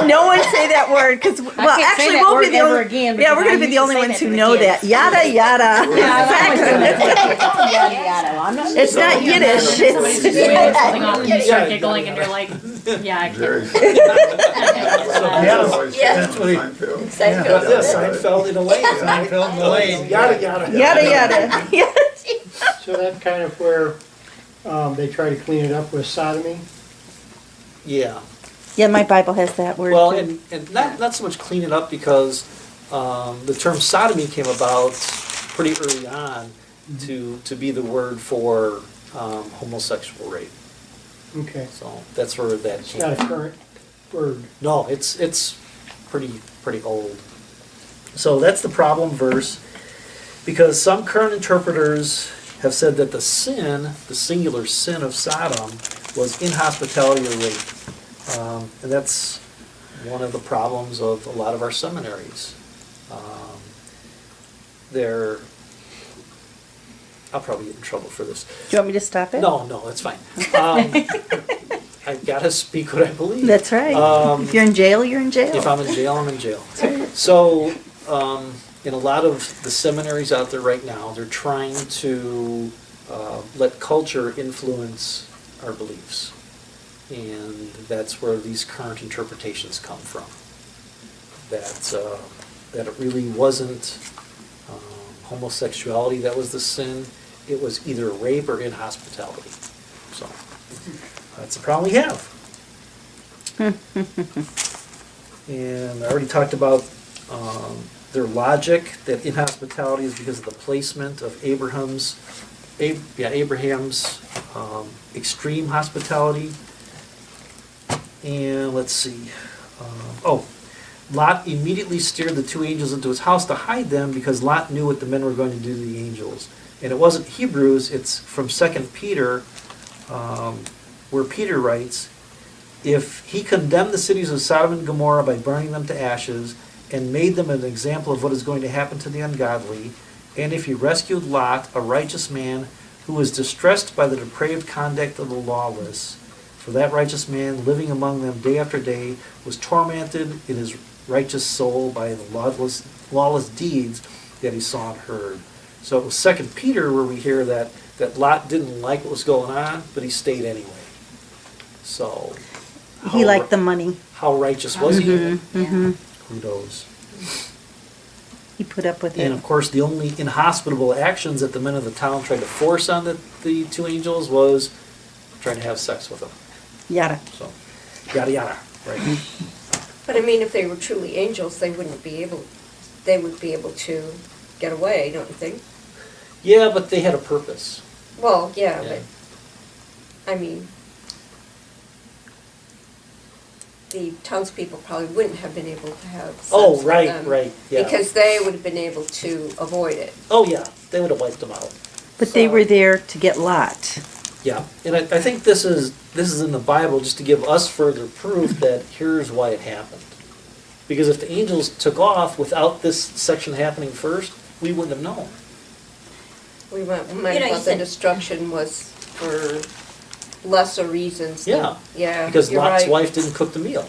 No one say that word, because, well, can't say actually, that we'll be word the ever only, again yeah, because we're I gonna be used the to only say ones that who to the know that. kids. Yada, yada. Yada, yada. I'm not. It's not Yiddish, Somebody it's, just say something off and you Yeah, start giggling and you're like, yeah, I Very can't. Yeah. That's what he. Seinfeld. Yeah, Seinfeld in Elaine. Seinfeld and Elaine. Yada, yada. yada, yada. Yeah. So that's kind of where they try to clean it up with sodomy. Yeah. Yeah, my Bible has that word Well, too. and not so much clean it up because the term sodomy came about pretty early on to be the word for homosexual rape. Okay. So that's where that It's came. not a current word. No, it's pretty old. So that's the problem verse, because some current interpreters have said that the sin, the singular sin of Sodom, was inhospitality or rape. And that's one of the problems of a lot of our seminaries. They're, I'll probably get in trouble for this. Do you want me to stop it? No, it's fine. I've got to speak what I believe. That's right. If you're in jail, you're in jail. If I'm in jail, I'm in jail. So, in a lot of the seminaries out there right now, they're trying to let culture influence our beliefs. And that's where these current interpretations come from. That it really wasn't homosexuality that was the sin. It was either rape or inhospitality. So, that's the problem we have. And I already talked about their logic, that inhospitality is because of the placement of Abraham's extreme hospitality. And let's see. Lot immediately steered the two angels into his house to hide them because Lot knew what the men were going to do to the angels. And it wasn't Hebrews, it's from 2 Peter, where Peter writes, if he condemned the cities of Sodom and Gomorrah by burning them to ashes and made them an example of what is going to happen to the ungodly, and if he rescued Lot, a righteous man who was distressed by the depraved conduct of the lawless, for that righteous man living among them day after day was tormented in his righteous soul by the lawless deeds that he saw and heard. So it was 2 Peter where we hear that Lot didn't like what was going on, but he stayed anyway. So He liked the money. how righteous was he? Mm-hmm. Who knows? He put up with And it. of course, the only inhospitable actions that the men of the town tried to force on the two angels was trying to have sex with them. Yada. So, yada yada, right? But I mean, if they were truly angels, they would be able to get away, don't you think? Yeah, but they had a purpose. Well, yeah, Yeah. but, I mean, the townspeople probably wouldn't have been able to have sex Oh, with right, them. right, yeah. Because they would have been able to avoid it. Oh, yeah, they would have wiped them out. But they So- were there to get Lot. Yeah, and I think this is in the Bible just to give us further proof that here's why it happened. Because if the angels took off without this section happening first, we wouldn't have known. We might You know, you have thought the said- destruction was for lesser reasons. than- Yeah, Yeah, Because you're Lot's right. wife didn't cook the meal.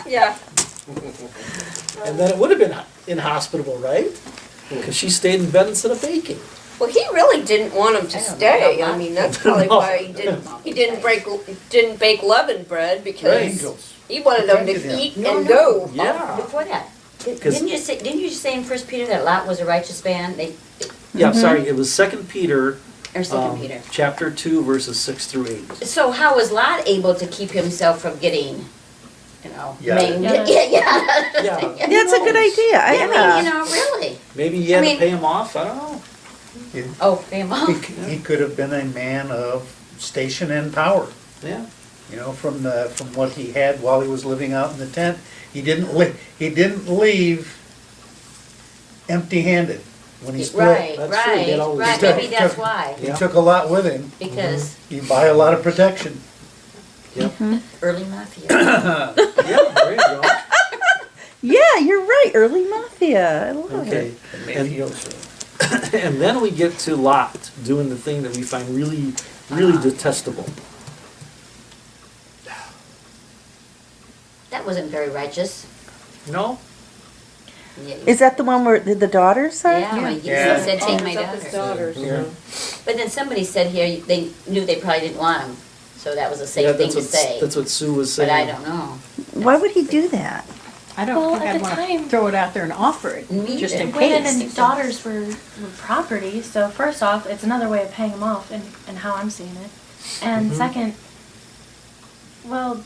Yeah, And then it would have been inhospitable, right? Because she stayed in bed instead of baking. well, he really didn't want them to I don't know stay. about I mean, that's probably No. why he didn't bake leavened bread, because Angels. he wanted them Protected to him. eat No, and no. go. Yeah. Before that, 'Cause- didn't you say in First Peter that Lot was a righteous man? Yeah, sorry, it was 2 Peter, Or Second Peter? chapter 2, verses 6 through 8. So how was Lot able to keep himself from getting, Yeah. maimed? Yeah. Yeah. Yeah, That's a good idea. I mean, Yeah. really. maybe he had I mean- to pay him off, I don't know. Oh, damn. He could have been a man of station and power. Yeah. You know, from what he had while he was living out in the tent, he didn't leave empty-handed when he split. Right, That's true, they right, always right, do. maybe that's why, He Yeah. took a lot with him. because You buy a lot of protection. Yep. early mafia. Yeah, there you go. Yeah, you're right. Early Mafia. I love Okay. it. And maybe he also- And then we get to Lot doing the thing that we find really, really detestable. That wasn't very righteous. No? Yeah. Is that the one where the daughters are? Yeah, when he Yeah. said, take my Owns up his daughter. daughters. Yeah. But then somebody said here, they knew they probably didn't want him, so that was a Yeah, safe thing that's to what, say. that's what Sue was saying. But I don't know. Why would he do that? I don't Well, think at I'd the want to time- throw it out there and offer it, Me just either. in Women case. and daughters were property, so first off, it's another way of paying them off, and how I'm seeing it. And second, well,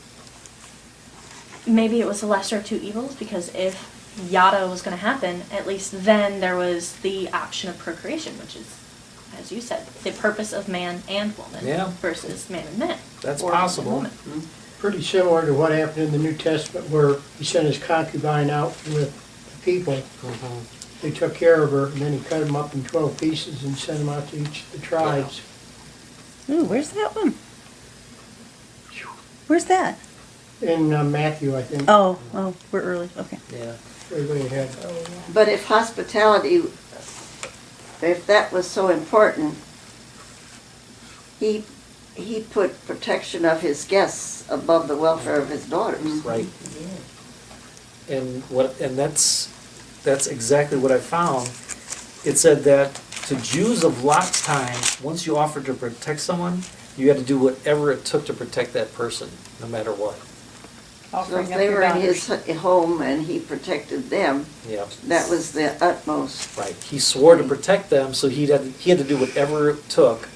maybe it was the lesser of two evils, because if yada was going to happen, at least then there was the option of procreation, which is, as you said, the purpose of man and woman Yeah. versus man and man. That's or man and possible. woman. Pretty similar to what happened in the New Testament where he sent his concubine out with the people. They took care of her, and then he cut them up in 12 pieces and sent them out to each of the tribes. Ooh, where's that one? Where's that? In Matthew, I think, Oh, we're early. Okay. Yeah. way, way ahead. But if hospitality, if that was so important, he put protection of his guests above the welfare of his daughters. Right. And that's exactly what I found. It said that to Jews of Lot's time, once you offered to protect someone, you had to do whatever it took to protect that person, no matter what. So Offering if up they your were in daughters. his home and he protected them, Yeah. that was the utmost. Right. He swore to protect them, so he had to do whatever it took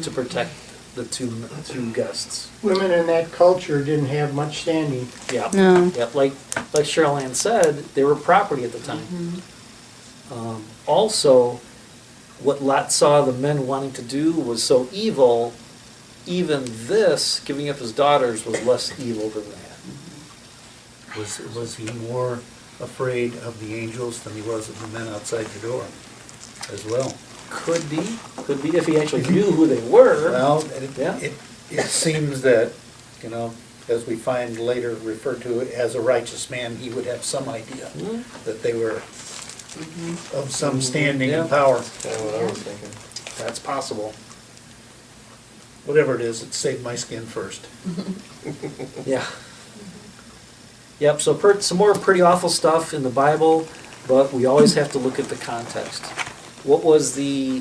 to protect the two guests. Women in that culture didn't have much standing. Yeah. No. Yep, like Cheryl Ann said, they were property at the time. Also, what Lot saw the men wanting to do was so evil, even this, giving up his daughters, was less evil than that. Was he more afraid of the angels than he was of the men outside the door as well? Could be, if he actually knew who they were. Well, Yeah. it seems that, as we find later referred to as a righteous man, he would have some idea that they were of some standing and Yeah. power. Kind of what I was thinking. That's possible. Whatever it is, it saved my skin first. Yeah. Yep, so some more pretty awful stuff in the Bible, but we always have to look at the context. What was the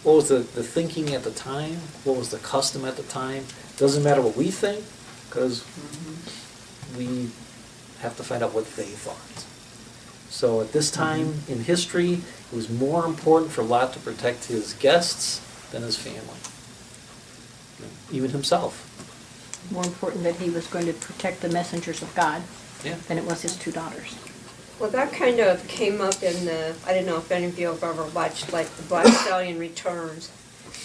thinking at the time? What was the custom at the time? Doesn't matter what we think, because we have to find out what they thought. So at this time in history, it was more important for Lot to protect his guests than his family. Even himself. More important that he was going to protect the messengers of God Yeah. than it was his two daughters. Well, that kind of came up in the, I don't know if any of you have ever watched like the Black Stallion Returns,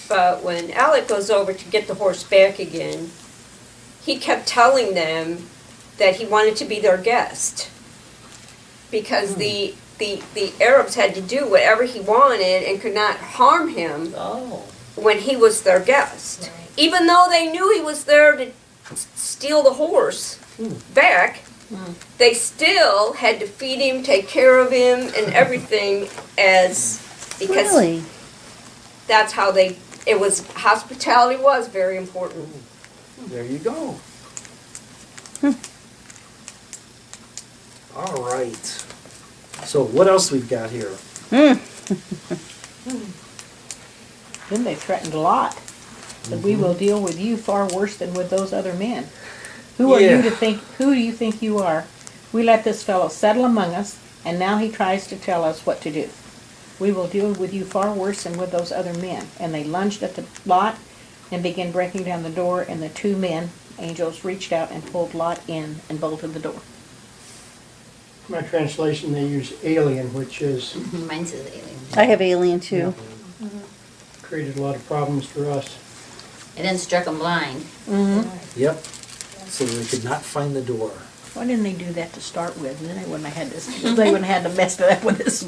but when Alec goes over to get the horse back again, he kept telling them that he wanted to be their guest. Because the Arabs had to do whatever he wanted and could not harm him Oh. when he was their guest. Even though they knew he was there to steal the horse back, they still had to feed him, take care of him, and everything because Really? that's how hospitality was very important. There you go. All right. So what else we've got here? Then they threatened Lot, that we will deal with you far worse than with those other men. Who are Yeah. you to think, who do you think you are? We let this fellow settle among us, and now he tries to tell us what to do. We will deal with you far worse than with those other men. And they lunged at the Lot and began breaking down the door, and the two men, angels, reached out and pulled Lot in and bolted the door. My translation, they use alien, which is, Mine says alien. I have alien too. created a lot of problems for us. And then struck him blind. Yep. So they could not find the door. Why didn't they do that to start with? Then they wouldn't have had this, they wouldn't have had to mess it up with this,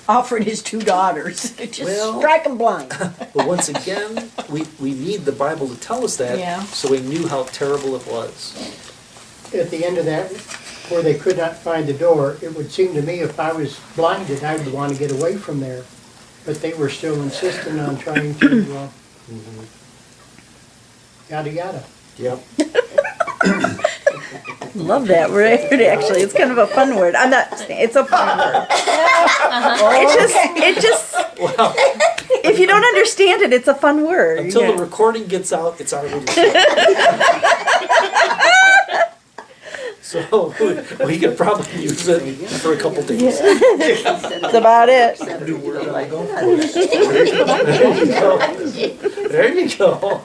offered his two daughters. Just Well- strike them blind. But once again, we need the Bible to tell us that, Yeah. so we knew how terrible it was. At the end of that, where they could not find the door, it would seem to me if I was blinded, I would want to get away from there. But they were still insistent on trying to, yada yada. Yep. Love that word, actually. It's kind of a fun word. I'm not, it's a fun word. It just, Well, if you don't understand it, it's a fun word. until Yeah. the recording gets out, it's already. So we could probably use it for a couple days. That's about it. There you go.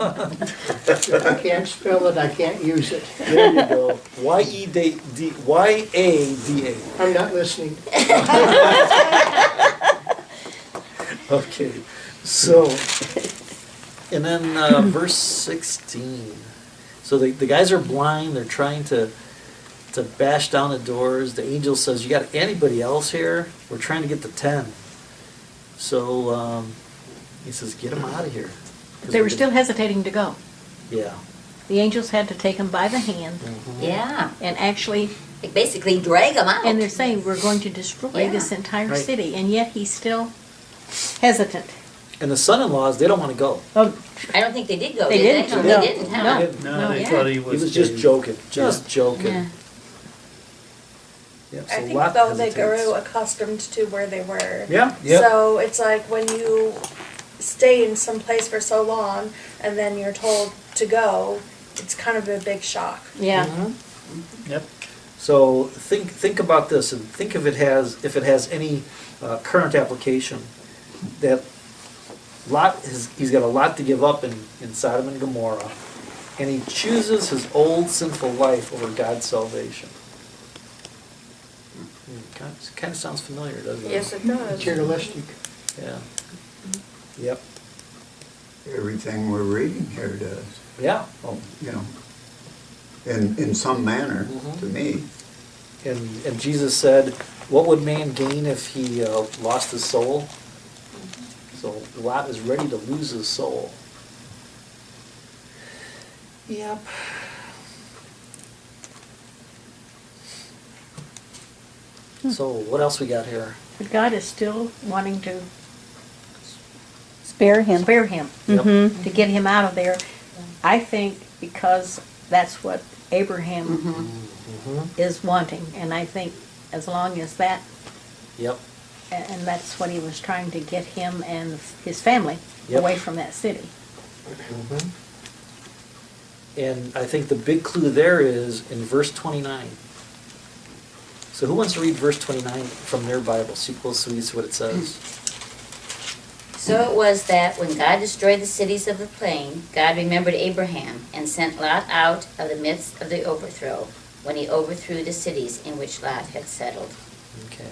If I can't spell it, I can't use it. There you go. Y-A-D-A. I'm not listening. Okay, so, and then verse 16. So the guys are blind, they're trying to bash down the doors. The angel says, you got anybody else here? We're trying to get the 10. So he says, get them out of here. 'Cause They were we're still gonna- hesitating to go. Yeah. The angels had to take him by the hand Yeah, and actually, they basically drag them out. and they're saying, we're going to destroy Yeah. this entire Right. city, and yet he's still hesitant. And the son-in-laws, they don't want to go. Oh, I don't think they did go, They did didn't, they? no. They didn't, huh? No. No, they Yeah. thought he He was. was just joking, just joking. Yeah. Yep, I so think Lot though they hesitates. grew accustomed to where they were. Yeah, yeah. So it's like when you stay in some place for so long and then you're told to go, it's kind of a big shock. yeah. Yep. So think about this and think if it has any current application. That he's got a lot to give up in Sodom and Gomorrah, and he chooses his old sinful life over God's salvation. Kind of sounds familiar, doesn't it? Yes, it does. Materialistic. Yeah. Yep. Everything we're reading here does, Yeah. you know, in some manner, Mhm. to me. And Jesus said, what would man gain if he lost his soul? So Lot is ready to lose his soul. Yep. So what else we got here? But God is still wanting to Spare him. spare him, Yep. Mm-hmm. to get him out of there. I think because that's what Abraham Mhm. is wanting, and I think as long as that, Yep. and that's what he was trying to get him and his family Yep. away from that city. Mhm. And I think the big clue there is in verse 29. So who wants to read verse 29 from their Bible? See what it says. So it was that when God destroyed the cities of the plain, God remembered Abraham and sent Lot out of the midst of the overthrow, when he overthrew the cities in which Lot had settled. Okay.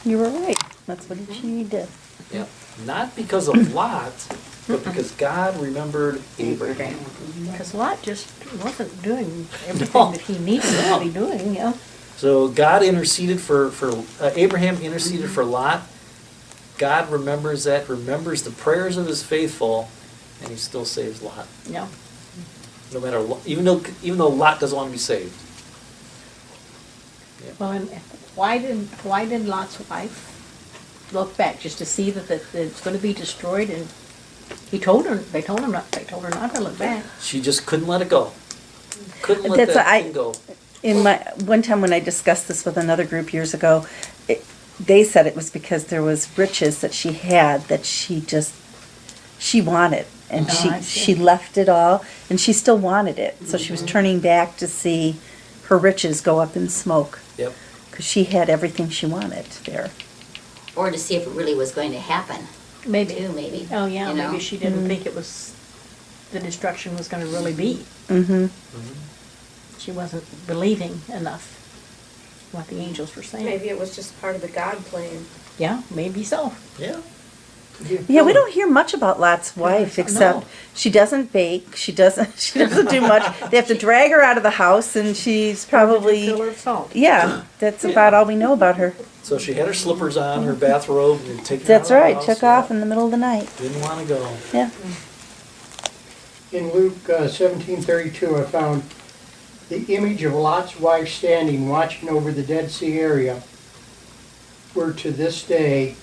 You were right. That's what he did. Yep. Not because of Lot, but because God remembered Abraham. Because Lot just wasn't doing everything No. that he needed No. to be doing, you know. So God interceded for Abraham interceded for Lot. God remembers remembers the prayers of his faithful, and he still saves Lot. No. No matter, even though Lot doesn't want to be saved. Yeah. Well, and why did Lot's wife look back just to see that it's going to be destroyed? And they told her not to look back. She just couldn't let it go. Couldn't let That's that what thing go. In my one time when I discussed this with another group years ago, they said it was because there was riches that she had that she wanted, and Oh, I see. she left it all, and she still wanted it. So she was turning back to see her riches go up in smoke Yep. because she had everything she wanted there. Or to see if it really was going to happen, Maybe. too, maybe. Oh, yeah, you know? maybe she didn't think it was, the destruction was going to really be. Mm-hmm. She wasn't believing enough what the angels were saying. Maybe it was just part of the God plan. Yeah, maybe so. Yeah. Yeah, we don't hear much about Lot's wife No. except she doesn't bake. She doesn't do much. They have to drag her out of the house, and she's probably Pillar of salt. yeah. That's about all we know about her. So she had her slippers on, her bathrobe, and taken her That's out of the right. house. Took off in the middle of the night. Didn't want to go. Yeah. In Luke 17:32, I found the image of Lot's wife standing, watching over the Dead Sea area, where to this day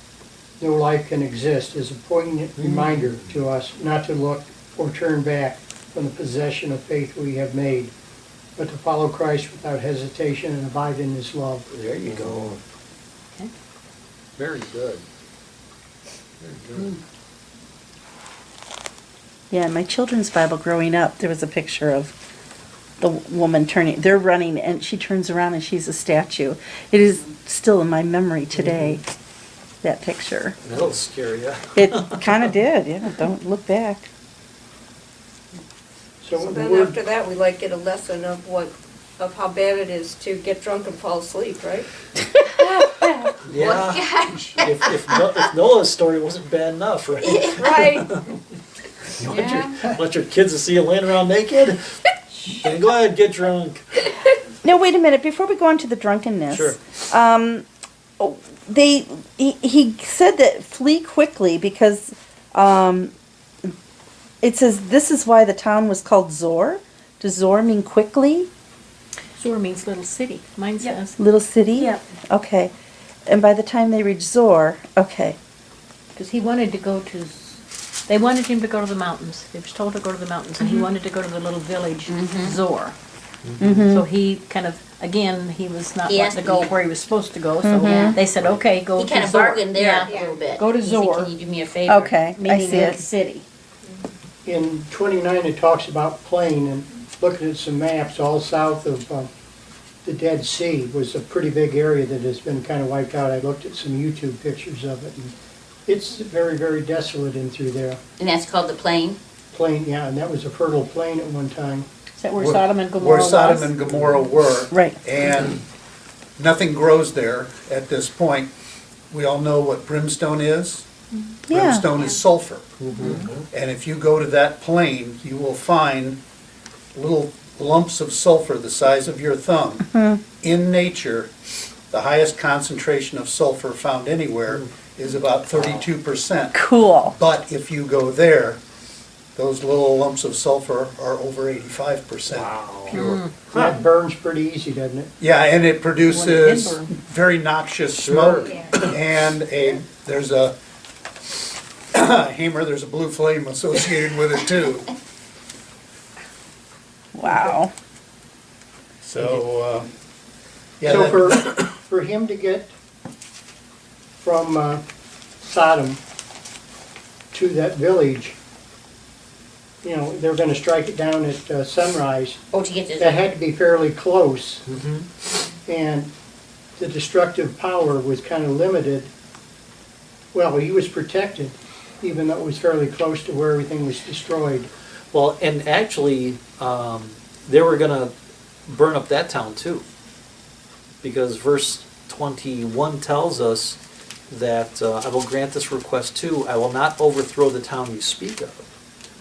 no life can exist, is a poignant reminder to us not to look or turn back from the possession of faith we have made. but to follow Christ without hesitation and abide in his love. There you go. Okay. Very good. Very good. Yeah, in my children's Bible growing up, there was a picture of the woman turning, they're running, and she turns around and she's a statue. It is still in my memory today, that picture. That'll scare you. It kind of did, yeah, don't look back. So So the then word, after that, we like get a lesson of how bad it is to get drunk and fall asleep, right? Yeah. Gosh. If Noah's story wasn't bad enough, right? Right. You want your kids to see you laying around naked? Then go ahead, get drunk. No, wait a minute, before we go on to the drunkenness. Sure. He said that flee quickly because, it says this is why the town was called Zor. Does Zor mean quickly? Zor means little city. Mine says. Little city? Yep. Okay. And by the time they reach Zor, okay. Because he wanted to go to, they wanted him to go to the mountains. He was told to go to the mountains, and he wanted to go to the little village, Zor. So he kind of, again, he was not He wanting to asked go me- where he was supposed to go, so Mhm. they said, okay, go He to kind of Zor. bargained there Yeah. a little bit. Go to He said, Zor. can you do me a favor? Okay, I Meaning see the it. city. in 29, it talks about plain, and looking at some maps, all south of the Dead Sea was a pretty big area that has been kind of wiped out. I looked at some YouTube pictures of it, and it's very, very desolate in through there. And that's called the plain? Plain, yeah, and that was a fertile plain at one time. Is that where Sodom and Gomorrah Where was? Sodom and Gomorrah were. Right. And nothing grows there at this point. We all know what brimstone is. Yeah. Brimstone is sulfur. And if you go to that plain, you will find little lumps of sulfur the size of your thumb. In nature, the highest concentration of sulfur found anywhere is about 32%. Cool. But if you go there, those little lumps of sulfur are over 85% pure. That burns pretty easy, doesn't it? Yeah, and it produces Well, it can burn. very noxious Sure. smoke. And there's a Hamer, there's a blue flame associated with it too. Wow. So, yeah. So that- for him to get from Sodom to that village, you know, they're gonna strike it down at sunrise. Oh, to get to That had to be fairly close, Mm-hmm. and the destructive power was kind of limited. Well, he was protected, even though it was fairly close to where everything was destroyed. Well, and actually, they were gonna burn up that town too. Because verse 21 tells us that I will grant this request too, I will not overthrow the town you speak of.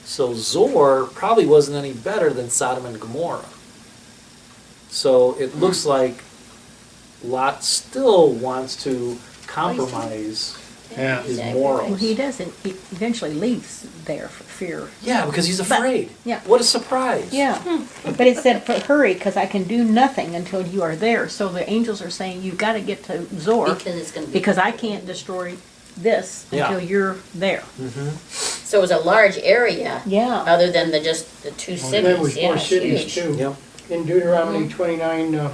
So Zor probably wasn't any better than Sodom and Gomorrah. So it looks like Lot still wants to compromise Yeah. his Exactly. Well, morals. he doesn't, he eventually leaves there for fear. Yeah, because he's afraid. yeah. What a surprise. Yeah, but it said, hurry, because I can do nothing until you are there. So the angels are saying, you've got to get to Zor, Because it's gonna be. because I can't destroy this Yeah. until you're there. So it was a large area, Yeah. other than just the two And there was cities, yeah, more it's cities huge. too. Yep. In Deuteronomy 29,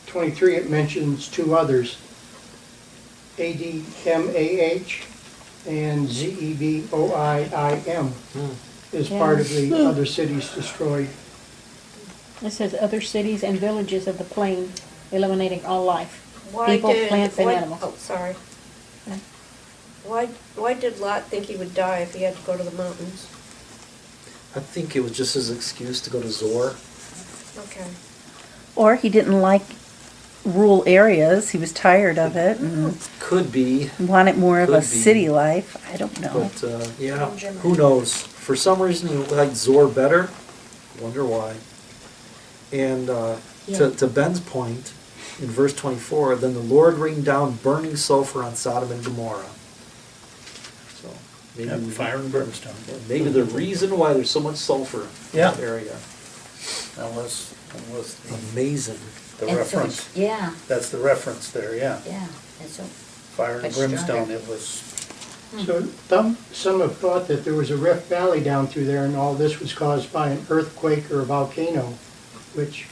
23, it mentions two others, Admah and Zeboiim, as part of the other cities destroyed. It says other cities and villages of the plain, eliminating all life. Why People, did- plants, and why- animals. Oh, sorry. Why did Lot think he would die if he had to go to the mountains? I think it was just his excuse to go to Zor. Okay. Or he didn't like rural areas, he was tired of it and Could be, wanted more of a Could be. city life. I don't know. but yeah, who knows? For some reason, he liked Zor better. Wonder why. And Yeah. to Ben's point, in verse 24, then the Lord rained down burning sulfur on Sodom and Gomorrah. So maybe, Yep, fire and brimstone. maybe the reason why there's so much sulfur in Yeah. that area. That was Amazing. the And so reference. it's- Yeah, That's the reference there, yeah. yeah, and so, Fire and Much brimstone, stronger. it was, So some have thought that there was a rift valley down through there, and all this was caused by an earthquake or a volcano. which,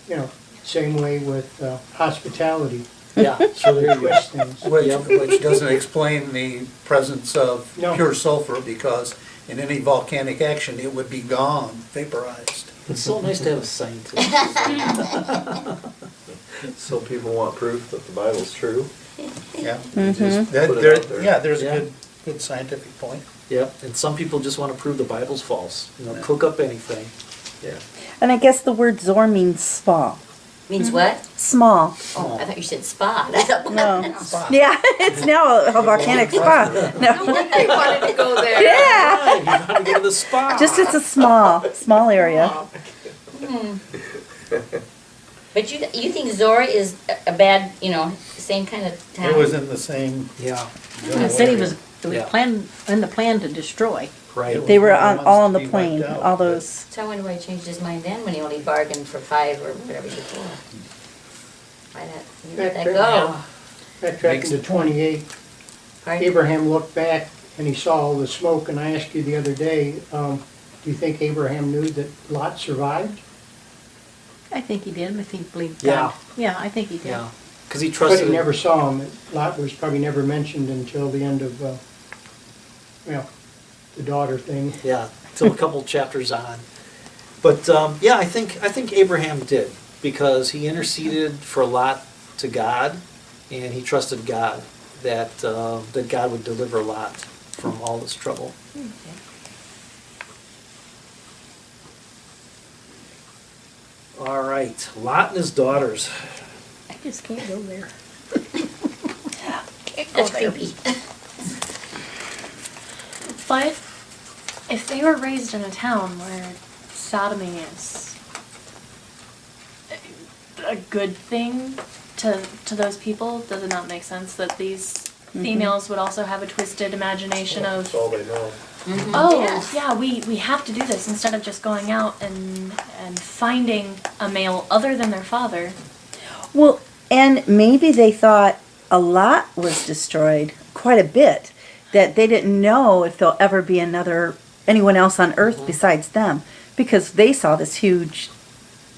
you know, same way with hospitality, Yeah, so there you go. twist things. Which doesn't explain the presence of No. pure sulfur, because in any volcanic action, it would be gone, vaporized. It's so nice to have a scientist. So people want proof that the Bible's true. Yeah. Mhm. Just That- put it there- out there. Yeah, there's a Yeah. good scientific point. Yep, and some people just want to prove the Bible's false. You know, cook up anything. Yeah. And I guess the word Zor means small. Means what? Small. Oh, I thought you said spa. I thought, No. Yeah, it's now a volcanic spa. No. I wanted to go there. Yeah. Right, you want to go to the spa. Just it's a small area. But you think Zora is a bad, you know, same kind of town? It was in the same. Yeah, The city was, Yeah. in the plan to destroy. right. They were One of on the all on ones the to be wiped plane. out, All but- those. So I wonder why he changed his mind then when he only bargained for 5 or whatever before. Why not let that go? Backtracking to 28, Pardon? Abraham looked back and he saw all the smoke, and I asked you the other day, do you think Abraham knew that Lot survived? I think he did, I think he believed Yeah. God. Yeah, I think he did. Yeah, because he But trusted. he never saw him. Lot was probably never mentioned until the end of, well, the daughter thing. Yeah, till a couple chapters on. But yeah, I think Abraham did, because he interceded for Lot to God, and he trusted God that that God would deliver Lot from all this trouble. All right, Lot and his daughters. I just can't go there. That's creepy. But if they were raised in a town where sodomy is a good thing to those people, does it not make sense that these females would also have a twisted imagination That's of, all they know. oh, Yes. yeah, we have to do this instead of just going out and finding a male other than their father? Well, and maybe they thought a lot was destroyed, quite a bit, that they didn't know if there'll ever be anyone else on earth besides them, because they saw this huge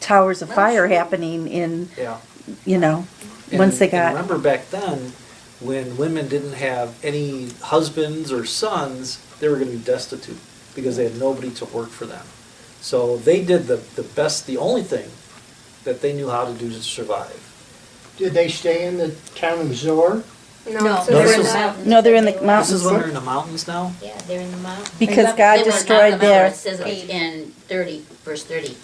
towers of fire happening in, Yeah. once they And got. remember back then, when women didn't have any husbands or sons, they were going to be destitute because they had nobody to work for them. So they did the only thing that they knew how to do to survive. Did they stay in the town of Zor? No, so this they're in is- the mountains. No, they're in the This mountains. is when they're in the mountains now? Yeah, they're in the mountains. Because They God were not destroyed in the mountains. their. It says in 30, verse 30.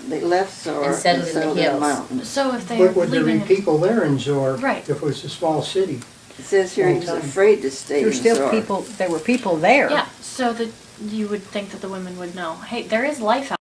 They left Zor And and settled in the settled in the hills. mountains. So if they're Would there be leaving, people there in Zor? Right. If it was a small city? It says here he was Long time. afraid to stay in There's still Zor. people, there were people there. yeah, so that you would think that the women would know, hey, there is life out